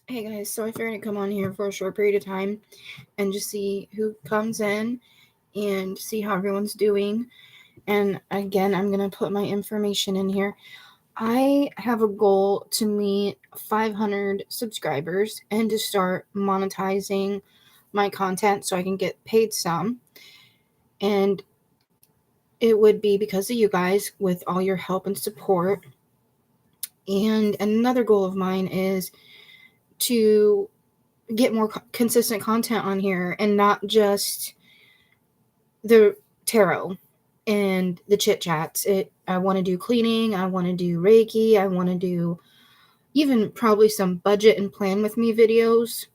Hey guys, so I figured I'd come on here for a short period of time and just see who comes in and see how everyone's doing. And again, I'm going to put my information in here. I have a goal to meet 500 subscribers and to start monetizing my content so I can get paid some. And it would be because of you guys with all your help and support. And another goal of mine is to get more consistent content on here and not just the tarot and the chit chats. I want to do cleaning, I want to do Reiki, I want to do even probably some budget and plan with me videos.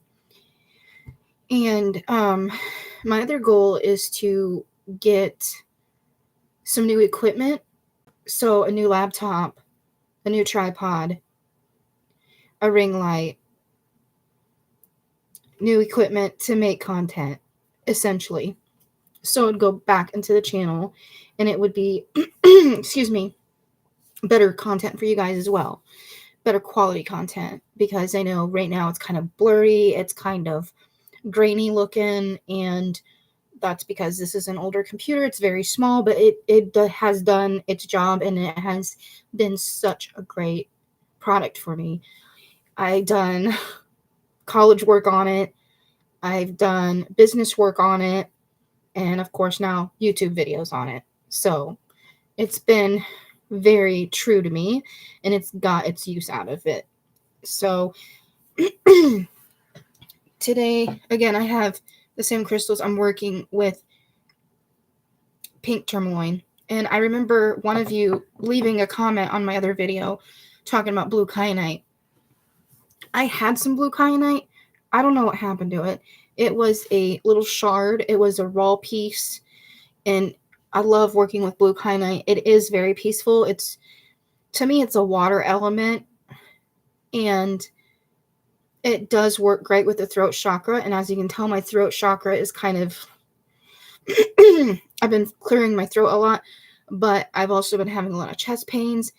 And my other goal is to get some new equipment. So a new laptop, a new tripod, a ring light, new equipment to make content, essentially. So it'd go back into the channel and it would be excuse me, better content for you guys as well, better quality content, because I know right now it's kind of blurry, it's kind of grainy looking, and that's because this is an older computer. It's very small, but it has done its job and it has been such a great product for me. I've done college work on it, I've done business work on it, and of course now YouTube videos on it. So it's been very true to me and it's got its use out of it. So today, again, I have the same crystals. I'm working with pink tourmaline. And I remember one of you leaving a comment on my other video talking about blue kyanite. I had some blue kyanite. I don't know what happened to it. It was a little shard. It was a raw piece. And I love working with blue kyanite. It is very peaceful. To me, it's a water element. And it does work great with the throat chakra. And as you can tell, my throat chakra is kind of I've been clearing my throat a lot, but I've also been having a lot of chest pains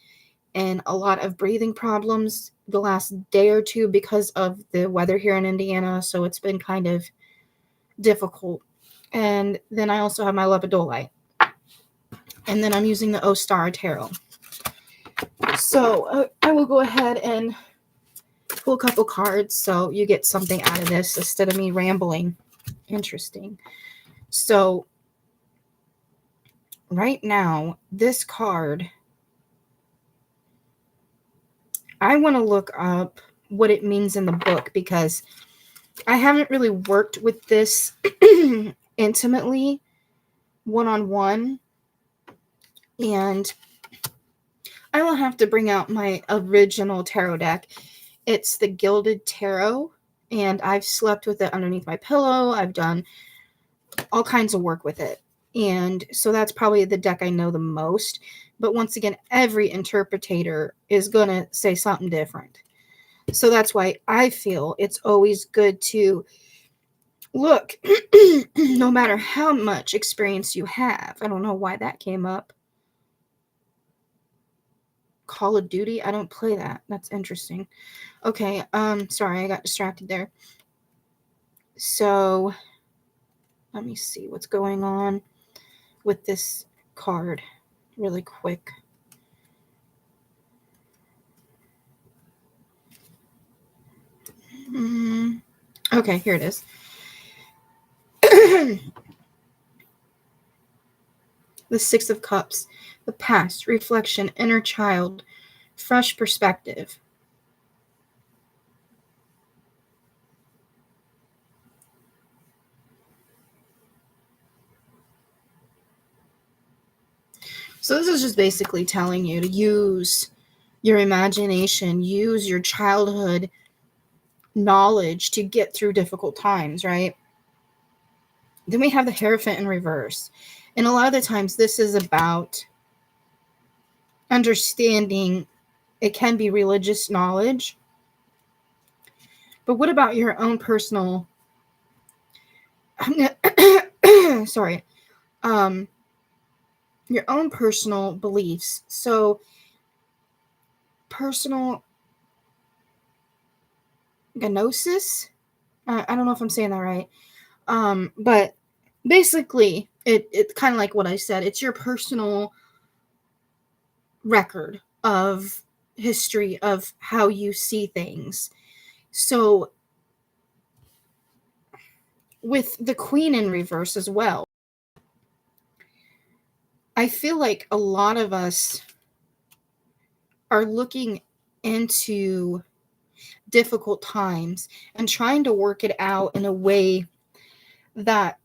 and a lot of breathing problems the last day or two because of the weather here in Indiana. So it's been kind of difficult. And then I also have my lepidolite. And then I'm using the Ostara Tarot. So I will go ahead and pull a couple cards so you get something out of this instead of me rambling. Interesting. So right now, this card, I want to look up what it means in the book because I haven't really worked with this intimately, one-on-one, and I will have to bring out my original tarot deck. It's the Gilded Tarot, and I've slept with it underneath my pillow. I've done all kinds of work with it, and so that's probably the deck I know the most. But once again, every interpretator is going to say something different. So that's why I feel it's always good to look, no matter how much experience you have. I don't know why that came up. Call of Duty? I don't play that. That's interesting. Okay, sorry, I got distracted there. So, let me see what's going on with this card really quick. Okay, here it is. The Six of Cups, the past, reflection, inner child, fresh perspective. So this is just basically telling you to use your imagination, use your childhood knowledge to get through difficult times, right? Then we have the Hierophant in reverse. And a lot of the times this is about understanding. It can be religious knowledge. But what about your own personal sorry. Your own personal beliefs. So personal gnosis. I don't know if I'm saying that right. But basically, it's kind of like what I said. It's your personal record of history of how you see things. So with the Queen in reverse as well, I feel like a lot of us are looking into difficult times and trying to work it out in a way that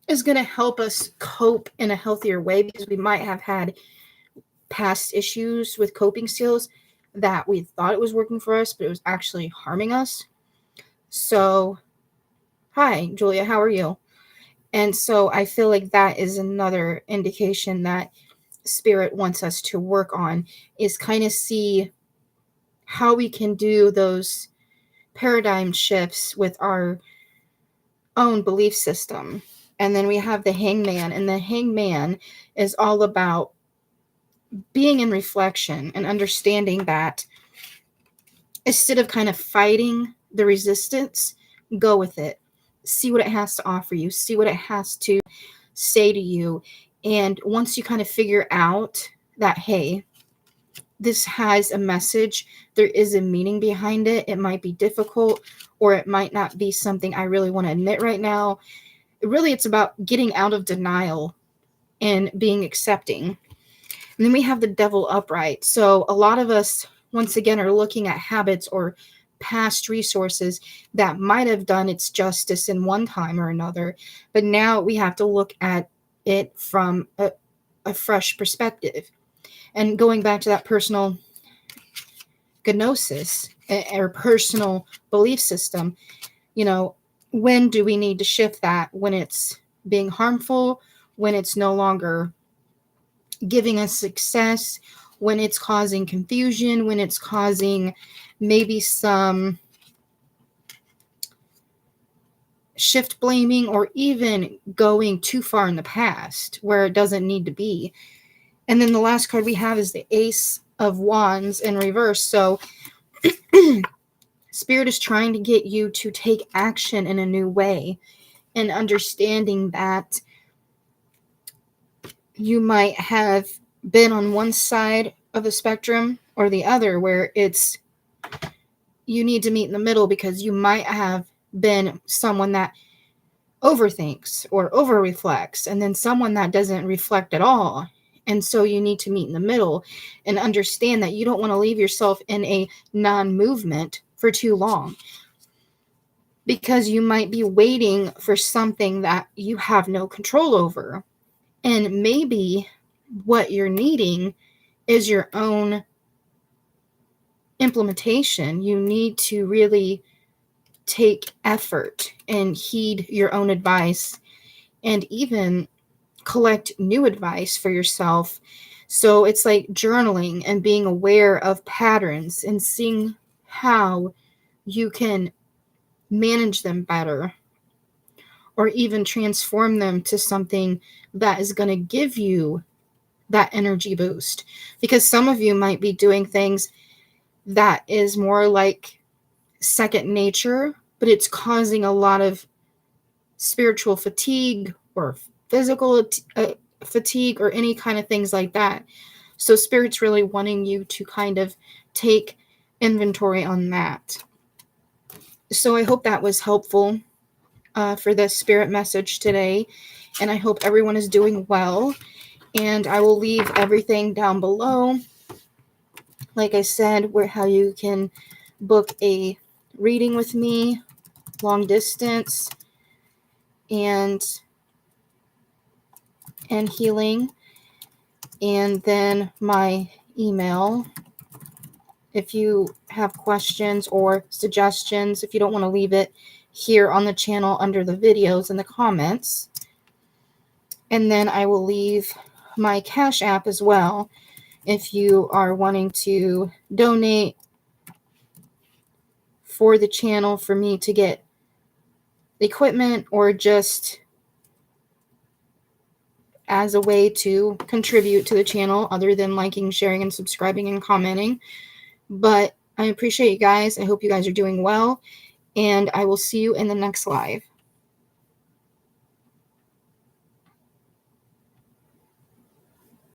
is going to help us cope in a healthier way, because we might have had past issues with coping skills that we thought it was working for us, but it was actually harming us. So, hi, Julia, how are you? And so I feel like that is another indication that Spirit wants us to work on, is kind of see how we can do those paradigm shifts with our own belief system. And then we have the Hangman, and the Hangman is all about being in reflection and understanding that instead of kind of fighting the resistance, go with it. See what it has to offer you, see what it has to say to you. And once you kind of figure out that, hey, this has a message, there is a meaning behind it, it might be difficult, or it might not be something I really want to admit right now. Really, it's about getting out of denial and being accepting. And then we have the Devil upright. So a lot of us, once again, are looking at habits or past resources that might have done its justice in one time or another, but now we have to look at it from a fresh perspective. And going back to that personal gnosis or personal belief system, when do we need to shift that? When it's being harmful, when it's no longer giving us success, when it's causing confusion, when it's causing maybe some shift blaming, or even going too far in the past where it doesn't need to be. And then the last card we have is the Ace of Wands in reverse. So Spirit is trying to get you to take action in a new way, and understanding that you might have been on one side of the spectrum or the other, where it's you need to meet in the middle, because you might have been someone that overthinks or over reflects, and then someone that doesn't reflect at all. And so you need to meet in the middle and understand that you don't want to leave yourself in a non-movement for too long, because you might be waiting for something that you have no control over. And maybe what you're needing is your own implementation. You need to really take effort and heed your own advice, and even collect new advice for yourself. So it's like journaling and being aware of patterns and seeing how you can manage them better, or even transform them to something that is going to give you that energy boost. Because some of you might be doing things that is more like second nature, but it's causing a lot of spiritual fatigue or physical fatigue or any kind of things like that. So Spirit's really wanting you to kind of take inventory on that. So I hope that was helpful for the Spirit message today, and I hope everyone is doing well. And I will leave everything down below, like I said, where how you can book a reading with me, long distance, and healing, and then my email. If you have questions or suggestions, if you don't want to leave it here on the channel under the videos in the comments. And then I will leave my Cash App as well if you are wanting to donate for the channel for me to get equipment, or just as a way to contribute to the channel other than liking, sharing, and subscribing and commenting. But I appreciate you guys. I hope you guys are doing well, and I will see you in the next live.